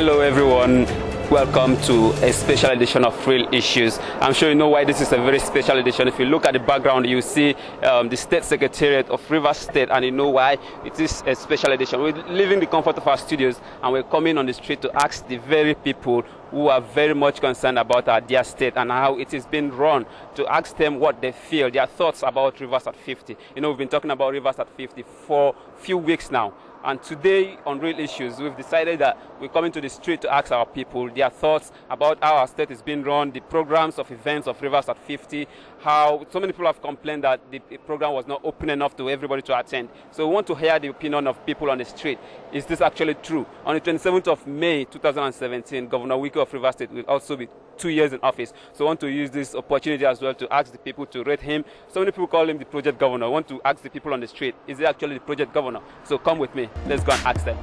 Hello everyone, welcome to a special edition of Real Issues. I'm sure you know why this is a very special edition. If you look at the background, you see the State Secretariat of Rivers State, and you know why it is a special edition. We're leaving the comfort of our studios and we're coming on the street to ask the very people who are very much concerned about our dear state and how it is being run, to ask them what they feel, their thoughts about Rivers at 50. You know, we've been talking about Rivers at 50 for a few weeks now. And today on Real Issues, we've decided that we're coming to the street to ask our people their thoughts about how our state is being run, the programs of events of Rivers at 50, how so many people have complained that the program was not open enough to everybody to attend. So we want to hear the opinion of people on the street. Is this actually true? On the 27th of May 2017, Governor Wike of Rivers State will also be 2 years in office. So I want to use this opportunity as well to ask the people to rate him. So many people call him the project governor. I want to ask the people on the street, is he actually the project governor? So come with me. Let's go and ask them.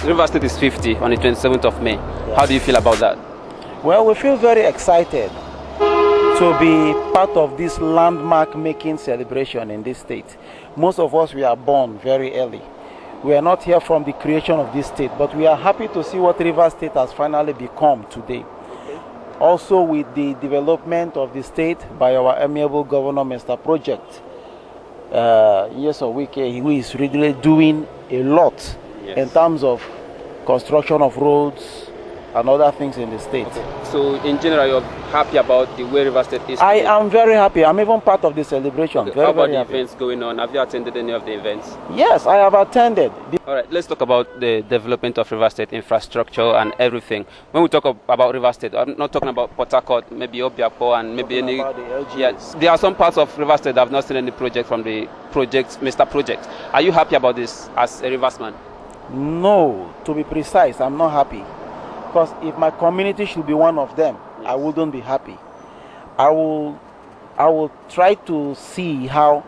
Rivers State is 50 on the 27th of May. Yes. How do you feel about that? Well, we feel very excited to be part of this landmark-making celebration in this state. Most of us, we are born very early. We are not here from the creation of this state, but we are happy to see what Rivers State has finally become today. Okay. Also, with the development of the state by our amiable governor, Mr. Project Nyesom Wike, who is really doing a lot in terms of construction of roads and other things in the state. Okay. So in general, you're happy about the way Rivers State is today? I am very happy. I'm even part of the celebration. Okay. How about the events going on? Have you attended any of the events? Yes, I have attended. All right, let's talk about the development of Rivers State infrastructure and everything. When we talk about Rivers State, I'm not talking about Port Harcourt, maybe Obiako and maybe any... Yes, there are some parts of Rivers State that have not seen any project from the project, Mr. Project. Are you happy about this as a Riversman? No, to be precise, I'm not happy. Because if my community should be one of them, yes, I wouldn't be happy. I will try to see how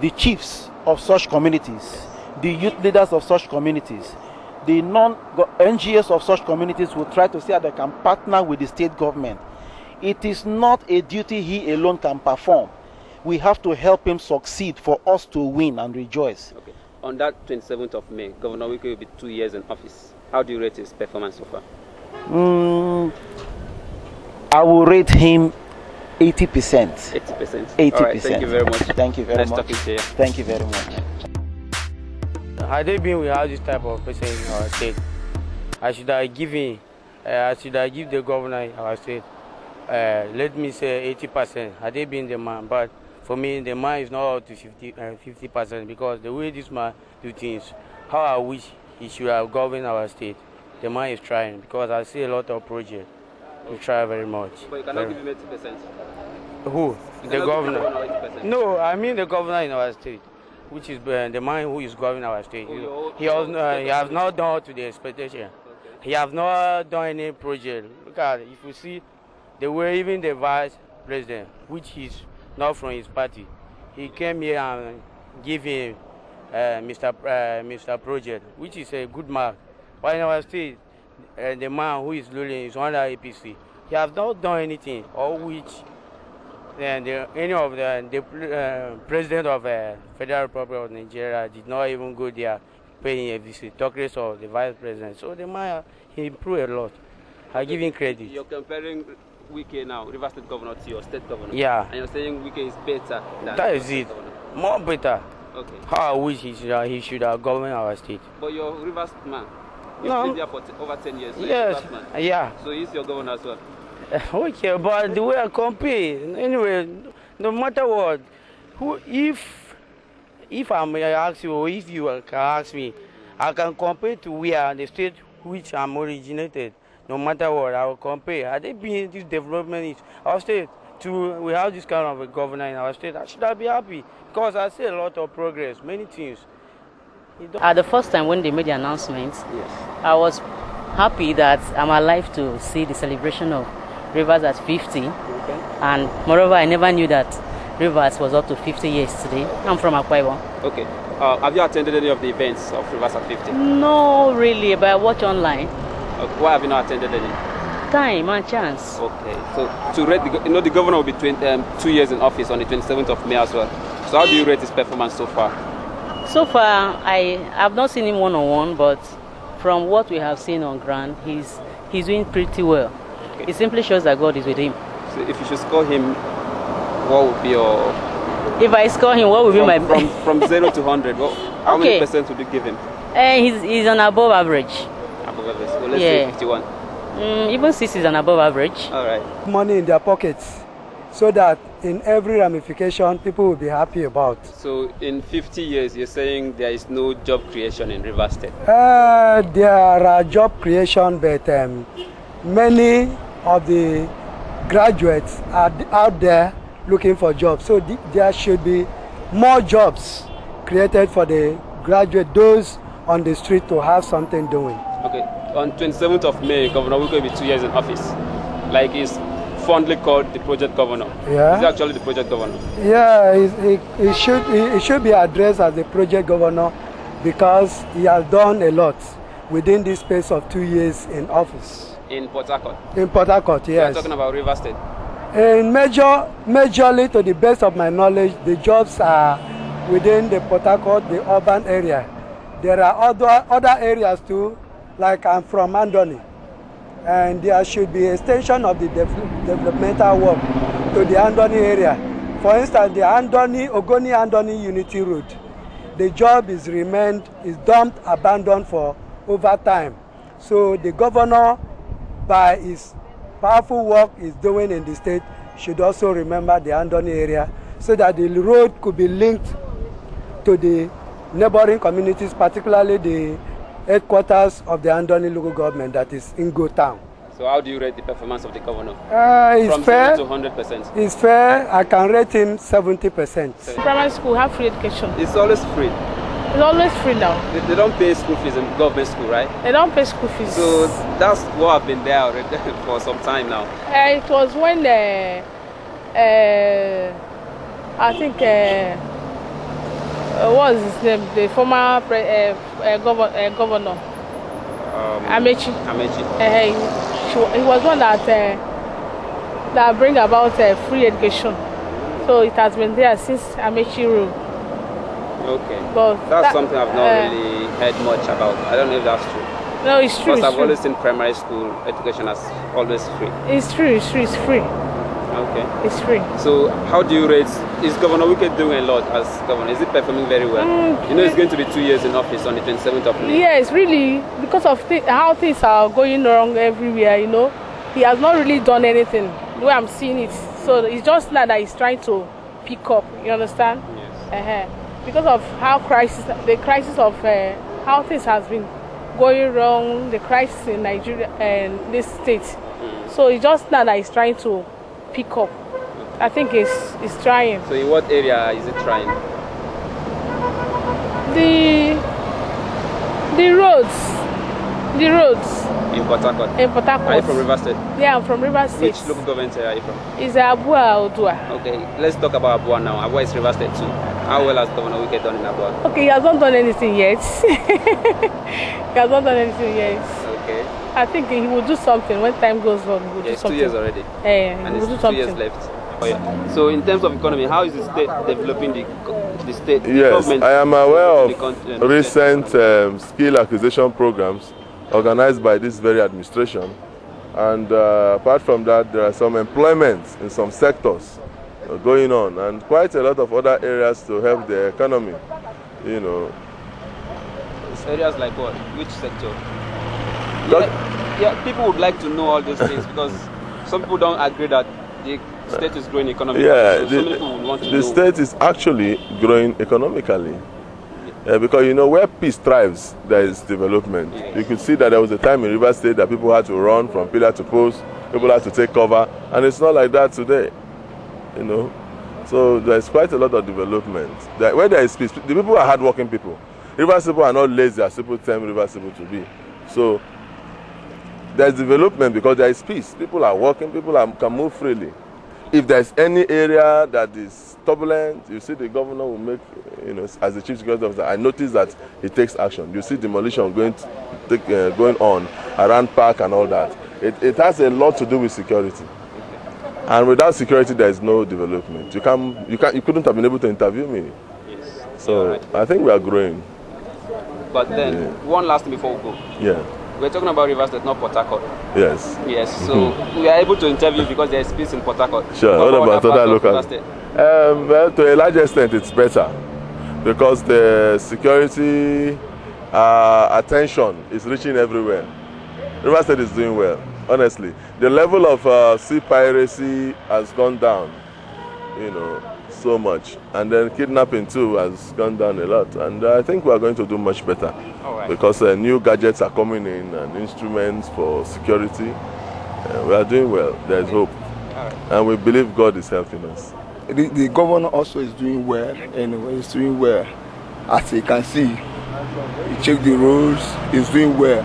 the chiefs of such communities, the youth leaders of such communities, the non-NGOs of such communities will try to see how they can partner with the state government. It is not a duty he alone can perform. We have to help him succeed for us to win and rejoice. Okay. On that 27th of May, Governor Wike will be 2 years in office. How do you rate his performance so far? I will rate him 80%. 80%? 80%. All right, thank you very much. Thank you very much. Nice talking to you. Thank you very much. Had they been without this type of person in our state, I should have give the governor in our state, let me say 80%. Had they been the man, but for me, the man is not up to 50% because the way this man do things, how I wish he should have governed our state. The man is trying because I see a lot of projects. We try very much. But you cannot give him 80%. Who? The governor? No, I mean the governor in our state, which is the man who is governing our state. He has not done to the expectation. Okay. He has not done any project. Look at it. If you see the way even the vice president, which is not from his party, he came here and gave him Mr. Project, which is a good mark. But in our state, the man who is ruling is under APC. He has not done anything, or which any of the president of the Federal Republic of Nigeria did not even go there paying a visit, talk less of the vice president. So the man, he improved a lot. I give him credit. You're comparing Wike now, Rivers State governor, to your state governor. Yeah. And you're saying Wike is better than that is it. Governor. More better. Okay. How I wish he should have governed our state. But you're a Rivers man. You've been there for over 10 years. So yes. Yeah. So he's your governor as well. Okay, but the way I compare, anyway, no matter what, if I may ask you, or if you can ask me, I can compare to where the state which I'm originated. No matter what, I will compare. Had they been this development in our state, we have this kind of a governor in our state, I should be happy because I see a lot of progress, many things. The first time when they made the announcement, yes, I was happy that I'm alive to see the celebration of Rivers at 50. Okay. And moreover, I never knew that Rivers was up to 50 years today. I'm from Akwa Ibom. Okay. Have you attended any of the events of Rivers at 50? No, really, but I watch online. Okay. Why have you not attended any? Time and chance. Okay. So to rate, the governor will be 2 years in office on the 27th of May as well. So how do you rate his performance so far? So far, I have not seen him one-on-one, but from what we have seen on ground, he's doing pretty well. Okay. It simply shows that God is with him. So if you should score him, what would be your... If I score him, what would be my... From 0 to 100, how many percent would you give him? He's on above average. Above average. So let's say 51. Even 6 is an above average. All right. Money in their pockets, so that in every ramification, people will be happy about. So in 50 years, you're saying there is no job creation in Rivers State? There are job creation, but many of the graduates are out there looking for jobs. So there should be more jobs created for the graduate, those on the street, to have something doing. Okay. On 27th of May, Governor Wike will be 2 years in office. Like he's fondly called the project governor. Yeah. He's actually the project governor. Yeah, it should be addressed as the project governor, because he has done a lot within this space of 2 years in office. In Port Harcourt? In Port Harcourt, yes. You're talking about Rivers State? Majorly, to the best of my knowledge, the jobs are within the Port Harcourt, the urban area. There are other areas too, like I'm from Andoni, and there should be extension of the developmental work to the Andoni area. For instance, the Ogoni Andoni Unity Road, the job is dumped, abandoned for over time. So the governor, by his powerful work he's doing in the state, should also remember the Andoni area, so that the road could be linked to the neighboring communities, particularly the headquarters of the Andoni local government, that is Ingo town. So how do you rate the performance of the governor? It's fair. From 0 to 100%? It's fair. I can rate him 70%. Primary school have free education. It's always free? It's always free now. They don't pay school fees in government school, right? They don't pay school fees. So that's what I've been there already for some time now. It was when I think what was his name? The former governor. Amechi. He was one that bring about free education. So it has been there since Amechi rule. Okay. But that's something I've not really heard much about. I don't know if that's true. No, it's true. Because I've always seen primary school education as always free. It's true. It's free. Okay. It's free. So how do you rate, is Governor Wike doing a lot as governor? Is he performing very well? You know, it's going to be 2 years in office on the 27th of May. Yes, really, because of how things are going wrong everywhere, you know. He has not really done anything, the way I'm seeing it. So it's just now that he's trying to pick up, you understand? Yes. Because of how the crisis of how things has been going wrong, the crisis in Nigeria and this state. So it's just now that he's trying to pick up. I think he's trying. So in what area is it trying? The roads. In Port Harcourt? In Port Harcourt. Are you from Rivers State? Yeah, I'm from Rivers State. Which local government area are you from? It's Abua Odua. Okay, let's talk about Abua now. Abua is Rivers State too. How well has Governor Wike done in Abua? Okay, he has not done anything yet. Okay. I think he will do something when time goes on. He will do something. 2 years already. And he will do 2 years left. Oh, yeah. So in terms of economy, how is the state developing the state? Yes, I am aware of recent skill acquisition programs organized by this very administration, and apart from that, there are some employments in some sectors going on, and quite a lot of other areas to help the economy, you know. Areas like what? Which sector? Yeah, people would like to know all these things, because some people don't agree that the state is growing economically. Yeah, so the state is actually growing economically. Because you know, where peace thrives, there is development. Yes. You could see that there was a time in Rivers State that people had to run from pillar to post, people had to take cover, and it's not like that today, you know. So there's quite a lot of development. Where there is peace, the people are hardworking people. Rivers people are not lazy as people tell Rivers people to be. So there's development because there is peace. People are working, can move freely. If there's any area that is turbulent, you see the governor will make, you know, as the chief security officer, I notice that he takes action. You see demolition going on around park and all that. It has a lot to do with security. And without security, there is no development. You couldn't have been able to interview me. Yes. So I think we are growing. But then, one last thing before we go. Yeah. We're talking about Rivers State, not Port Harcourt. Yes. Yes, so we are able to interview because there is peace in Port Harcourt. Sure, what about other local? Well, to a large extent, it's better because the security attention is reaching everywhere. Rivers State is doing well, honestly. The level of sea piracy has gone down, you know, so much. And then kidnapping too has gone down a lot. And I think we are going to do much better. Because new gadgets are coming in and instruments for security. We are doing well. There is hope. And we believe God is helping us. The governor also is doing well. Anyway, he's doing well. As you can see, he checked the roads, he's doing well.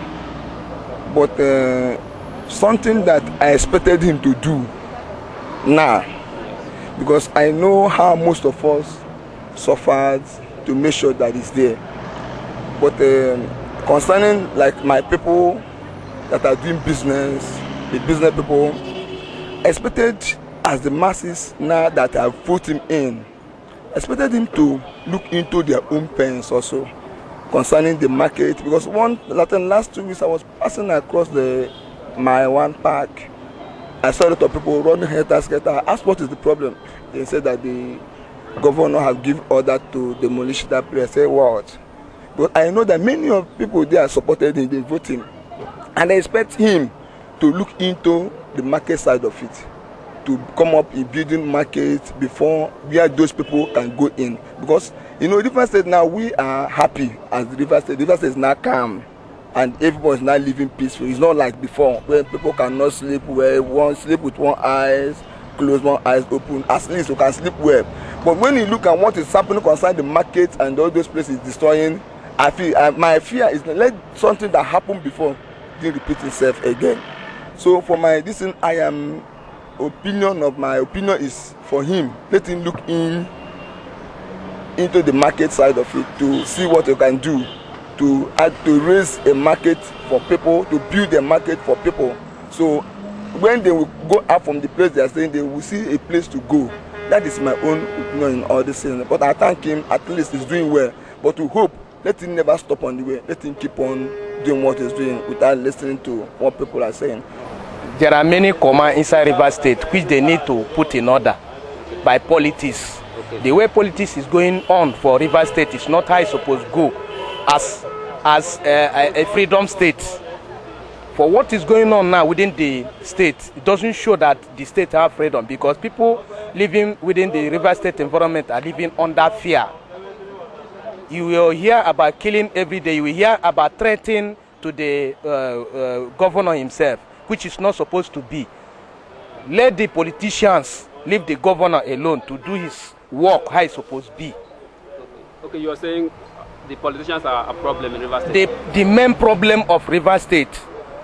But something that I expected him to do now, because I know how most of us suffered to make sure that it's there. But concerning like my people that are doing business, the business people, expected as the masses now that have put him in, expected him to look into their own pains also concerning the market. Because last 2 weeks I was passing across my one park. I saw a lot of people running helter-skelter. I asked what is the problem. They said that the governor have given order to demolish that place. I said what? But I know that many of people there supported him, they voting. And I expect him to look into the market side of it, to come up in building markets before where those people can go in. Because, you know, Rivers State now, we are happy as the Rivers State. Rivers State is now calm and everyone is now living peaceful. It's not like before where people cannot sleep, where one sleep with one eye, close one eyes open. At least you can sleep well. But when you look at what is happening concerning the market and all those places destroying, I feel my fear is that let something that happened before didn't repeat itself again. So for my my opinion is for him, let him look into the market side of it to see what you can do to raise a market for people, to build a market for people. So when they will go out from the place they are staying, they will see a place to go. That is my own opinion in all this thing. But I thank him, at least he's doing well. But we hope, let him never stop on the way. Let him keep on doing what he's doing without listening to what people are saying. There are many commands inside Rivers State which they need to put in order by politics. Okay. The way politics is going on for Rivers State is not how it's supposed to go as a freedom state. For what is going on now within the state, it doesn't show that the state have freedom because people living within the Rivers State environment are living under fear. You will hear about killing every day. You will hear about threatening to the governor himself, which is not supposed to be. Let the politicians leave the governor alone to do his work how it's supposed to be. Okay, you are saying the politicians are a problem in Rivers State? The main problem of Rivers State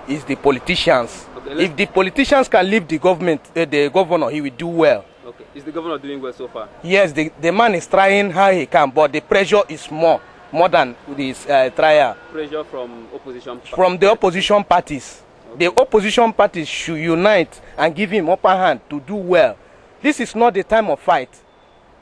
is the politicians. Okay, if the politicians can leave the governor, he will do well. Okay. Is the governor doing well so far? Yes, the man is trying how he can, but the pressure is more than this trial. Pressure from opposition? From the opposition parties. Okay. The opposition parties should unite and give him upper hand to do well. This is not the time of fight.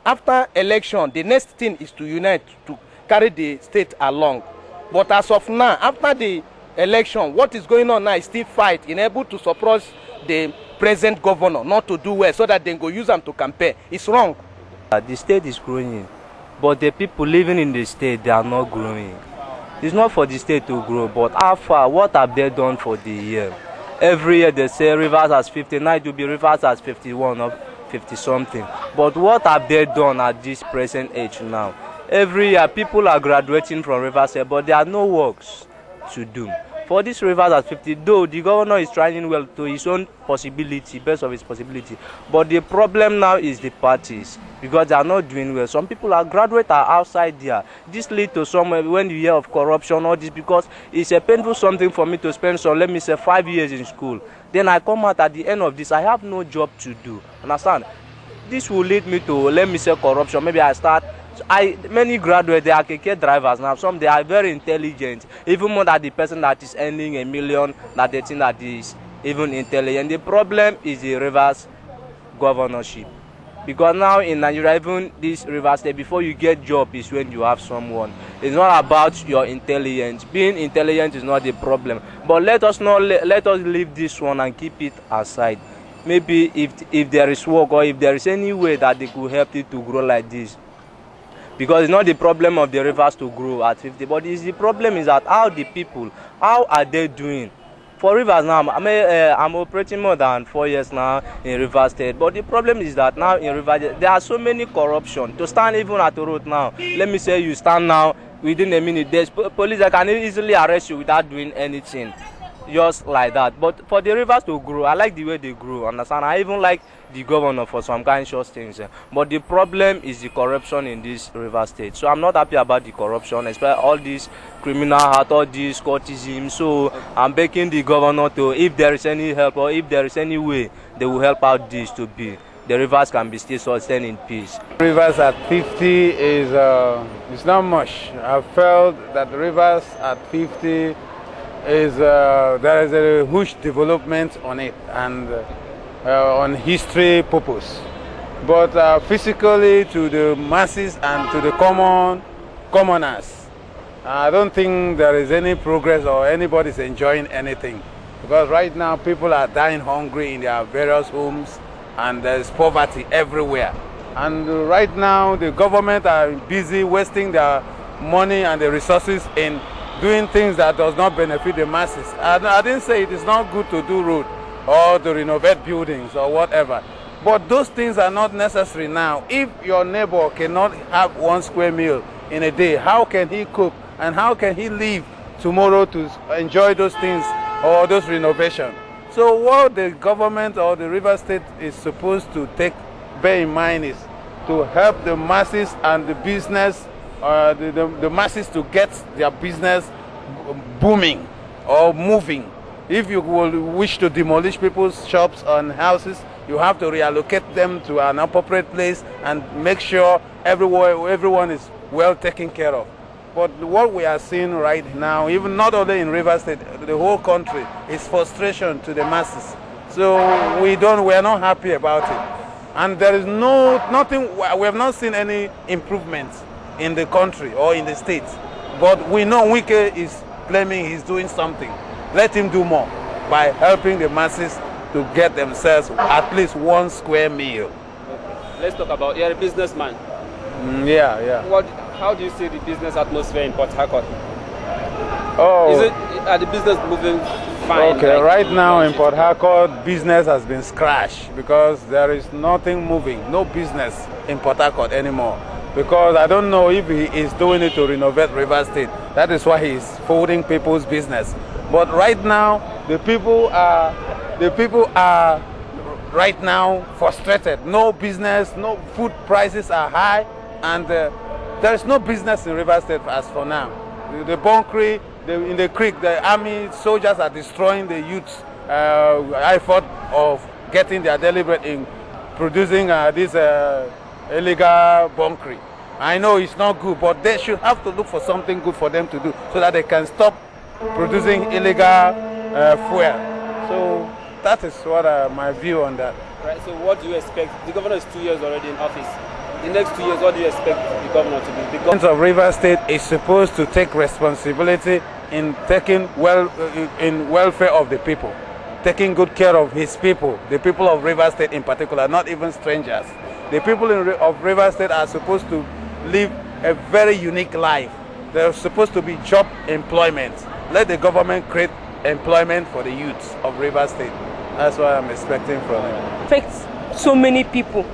After election, the next thing is to unite to carry the state along. But as of now, after the election, what is going on now is still fight, able to suppress the present governor not to do well so that they go use them to campaign. It's wrong. The state is growing, but the people living in the state, they are not growing. It's not for the state to grow, but how far, what have they done for the year? Every year they say Rivers has 59, it will be Rivers has 51 or 50 something. But what have they done at this present age now? Every year people are graduating from Rivers, but there are no works to do. For this Rivers at 50, though the governor is trying well to his own possibility, best of his possibility. But the problem now is the parties, because they are not doing well. Some people are graduate are outside there. This leads to somewhere when you hear of corruption, all this, because it's a painful something for me to spend, so let me say 5 years in school. Then I come out at the end of this, I have no job to do. Understand? This will lead me to, let me say, corruption. Maybe I start. Many graduates, they are KK drivers now. Some, they are very intelligent, even more than the person that is earning $1 million, that they think that is even intelligent. The problem is the Rivers governorship. Because now in Nigeria, even this River State, before you get job is when you have someone. It's not about your intelligence. Being intelligent is not the problem. But let us leave this one and keep it aside. Maybe if there is work or if there is any way that they could help it to grow like this. Because it's not the problem of the rivers to grow at 50, but the problem is that how the people, how are they doing? For rivers now, I'm operating more than 4 years now in River State. But the problem is that now in River State, there are so many corruption. To stand even at the road now, let me say you stand now, within a minute, there's police that can easily arrest you without doing anything. Just like that. But for the rivers to grow, I like the way they grow, understand? I even like the governor for some conscious things. But the problem is the corruption in this River State. So I'm not happy about the corruption, especially all these criminal heart, all these courtism. So I'm begging the governor to, if there is any help or if there is any way, they will help out this to be. The rivers can be still sustained in peace. Rivers at 50 is not much. I felt that the rivers at 50 is there is a huge development on it and on history purpose, but physically to the masses and to the commoners, I don't think there is any progress or anybody's enjoying anything, because right now people are dying hungry in their various homes and there's poverty everywhere. And right now the government are busy wasting their money and the resources in doing things that does not benefit the masses. I didn't say it is not good to do road or to renovate buildings or whatever, but those things are not necessary now. If your neighbor cannot have 1 square meal in a day, how can he cook and how can he live tomorrow to enjoy those things or those renovations? So what the government or the River State is supposed to bear in mind is to help the masses and the business, the masses to get their business booming or moving. If you will wish to demolish people's shops and houses, you have to reallocate them to an appropriate place and make sure everyone is well taken care of. But what we are seeing right now, even not only in River State, the whole country, is frustration to the masses. So we are not happy about it. And there is nothing, we have not seen any improvements in the country or in the states. But we know Wike is claiming he's doing something. Let him do more by helping the masses to get themselves at least 1 square meal. Okay. Let's talk about, you're a businessman. Yeah. How do you see the business atmosphere in Port Harcourt? Oh. Are the business moving fine? Okay, like, right now in Port Harcourt, business has been scratched because there is nothing moving, no business in Port Harcourt anymore. Because I don't know if he is doing it to renovate River State. That is why he is folding people's business. But right now, the people are right now frustrated. No business, no food prices are high, and there is no business in River State as for now. The bunkering, in the creek, the army soldiers are destroying the youth's effort of getting their deliberate in producing this illegal bunkering. I know it's not good, but they should have to look for something good for them to do so that they can stop producing illegal fuel. So that is what my view on that. Right. So what do you expect? The governor is 2 years already in office. The next 2 years, what do you expect the governor to do? The government of River State is supposed to take responsibility in taking in welfare of the people, taking good care of his people, the people of River State in particular, not even strangers. The people of River State are supposed to live a very unique life. There's supposed to be job employment. Let the government create employment for the youths of River State. That's what I'm expecting from him. Affects so many people.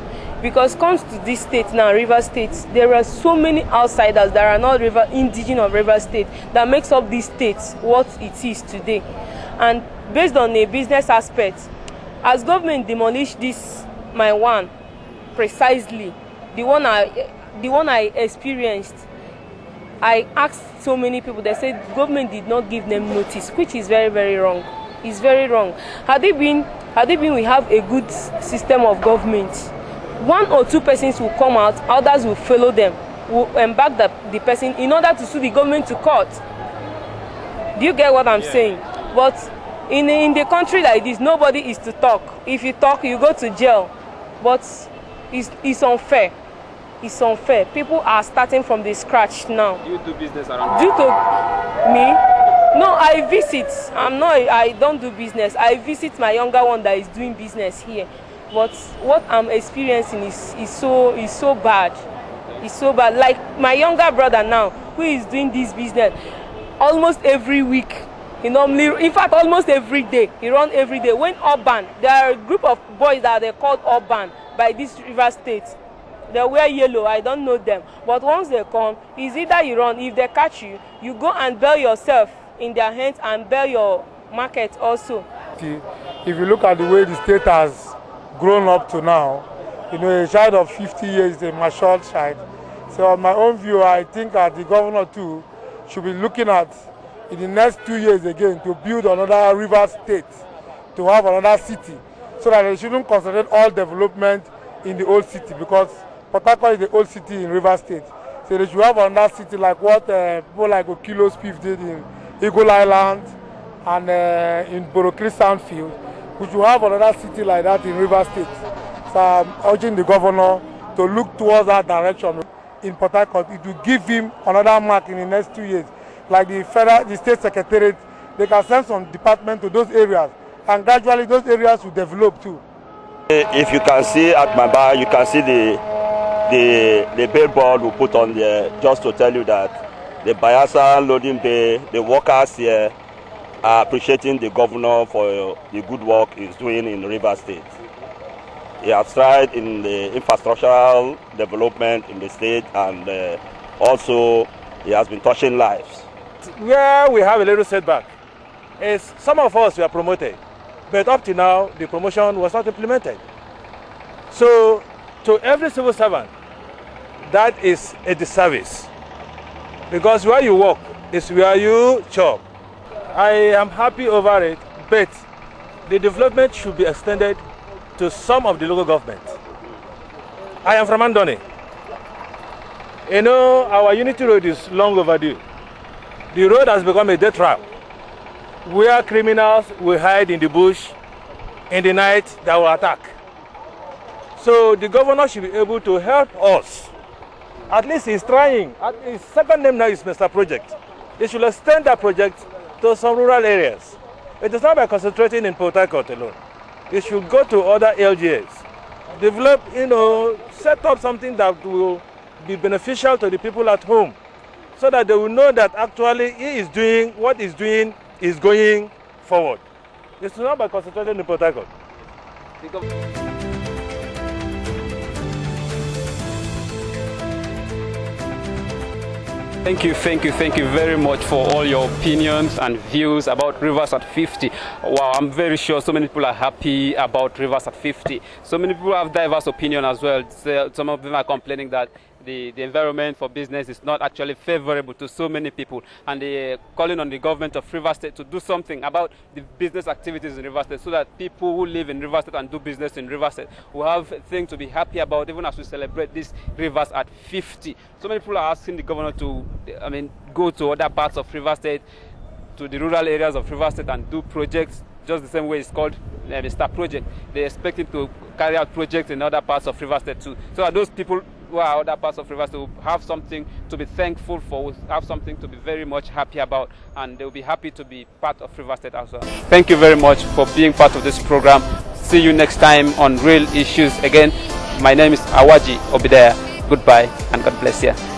Because comes to this state now, River State, there are so many outsiders that are not indigenous of River State that makes up this state what it is today. And based on a business aspect, as government demolished this, my one, precisely, the one I experienced, I asked so many people, they said government did not give them notice, which is very, very wrong. It's very wrong. Had it been we have a good system of government, 1 or 2 persons will come out, others will follow them, will embark the person in order to sue the government to court. Do you get what I'm saying? But in the country like this, nobody is to talk. If you talk, you go to jail. But It's unfair. It's unfair. People are starting from the scratch now. Do you do business around? Due to me? No, I visit. I don't do business. I visit my younger one that is doing business here. But what I'm experiencing is so bad. It's so bad. Like my younger brother now, who is doing this business almost every week. He normally, in fact, almost every day. He runs every day. When urban, there are a group of boys that they called urban by this River State. They wear yellow. I don't know them. But once they come, it's either you run. If they catch you, you go and bail yourself in their hands and bail your market also. If you look at the way the state has grown up to now, you know, a child of 50 years is a matured child. So on my own view, I think that the governor too should be looking at in the next 2 years again to build another river state, to have another city, so that they shouldn't concentrate all development in the old city, because Port Harcourt is the old city in River State. So they should have another city like what people like Okilo Spiff did in Eagle Island and in Borokri Sandfield. We should have another city like that in River State. So I'm urging the governor to look towards that direction in Port Harcourt. It will give him another mark in the next 2 years. Like the state secretariat, they can send some department to those areas, and gradually those areas will develop too. If you can see at my bar, you can see the billboard we put on there, just to tell you that the Bayelsa loading bay, the workers here are appreciating the governor for the good work he's doing in River State. He has tried in the infrastructural development in the state, and also he has been touching lives. Where we have a little setback is some of us were promoted, but up to now the promotion was not implemented. So to every civil servant, that is a disservice, because where you work is where you chop. I am happy over it, but the development should be extended to some of the local government. I am from Andoni. You know, our Unity Road is long overdue. The road has become a death trap, where criminals will hide in the bush in the night that will attack. So the governor should be able to help us. At least he's trying. His second name now is Mr. Project. He should extend that project to some rural areas. It is not by concentrating in Port Harcourt alone. It should go to other LGAs. Develop, you know, set up something that will be beneficial to the people at home, so that they will know that actually he is doing what he's doing is going forward. It's not by concentrating in Port Harcourt. Thank you very much for all your opinions and views about Rivers at 50. Wow, I'm very sure so many people are happy about Rivers at 50. So many people have diverse opinion as well. Some of them are complaining that the environment for business is not actually favorable to so many people, and they're calling on the government of River State to do something about the business activities in River State, so that people who live in River State and do business in River State will have things to be happy about, even as we celebrate these Rivers at 50. So many people are asking the governor to, go to other parts of River State, to the rural areas of River State, and do projects just the same way it's called the Star Project. They're expecting to carry out projects in other parts of River State too, so that those people who are other parts of River State will have something to be thankful for, will have something to be very much happy about, and they'll be happy to be part of River State as well. Thank you very much for being part of this program. See you next time on Real Issues again. My name is Awaji Obidaya. Goodbye and God bless you.